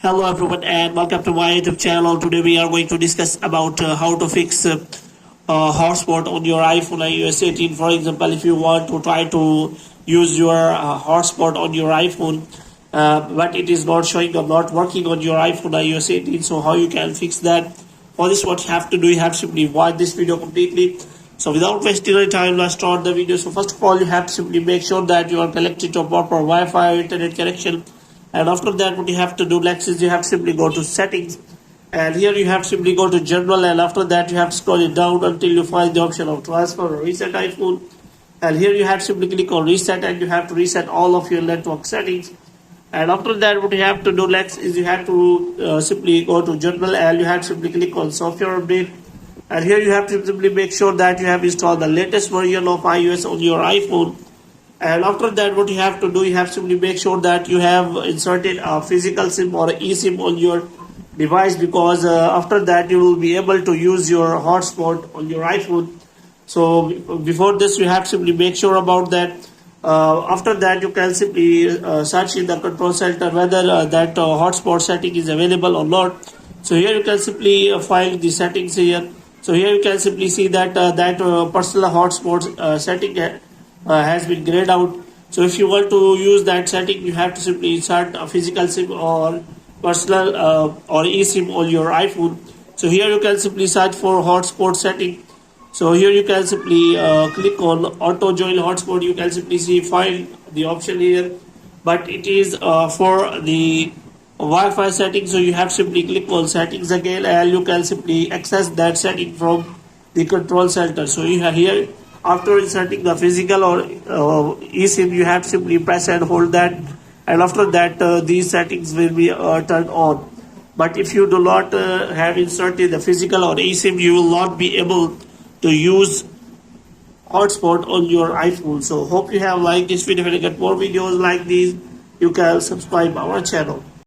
Hello everyone and welcome to my YouTube channel. Today we are going to discuss about how to fix hotspot on your iPhone iOS 18. For example, if you want to try to use your hotspot on your iPhone, but it is not showing up, not working on your iPhone iOS 18. So how you can fix that? For this, what you have to do, you have to simply watch this video completely. So without wasting any time, let's start the video. So first of all, you have to simply make sure that you are connected to a proper Wi-Fi or internet connection. And after that, what you have to do next is you have to simply go to settings, and here you have to simply go to general, and after that you have to scroll it down until you find the option of transfer or reset iPhone. And here you have to simply click on reset, and you have to reset all of your network settings. And after that, what you have to do next is you have to simply go to general, and you have to simply click on software update. And here you have to simply make sure that you have installed the latest version of iOS on your iPhone. And after that, what you have to do, you have to simply make sure that you have inserted a physical SIM or eSIM on your device, because after that you will be able to use your hotspot on your iPhone. So before this, you have to simply make sure about that. After that, you can simply search in the control center whether that hotspot setting is available or not. So here you can simply find the settings here. So here you can simply see that personal hotspot setting has been grayed out. So if you want to use that setting, you have to simply insert a physical SIM or personal or eSIM on your iPhone. So here you can simply search for hotspot setting. So here you can simply click on auto join hotspot. You can simply see find the option here, but it is for the Wi-Fi setting. So you have to simply click on settings again, and you can simply access that setting from the control center. So you have here, after inserting the physical or eSIM, you have to simply press and hold that, and after that these settings will be turned on. But if you do not have inserted the physical or eSIM, you will not be able to use hotspot on your iPhone. So hope you have liked this video. If you get more videos like these, you can subscribe our channel.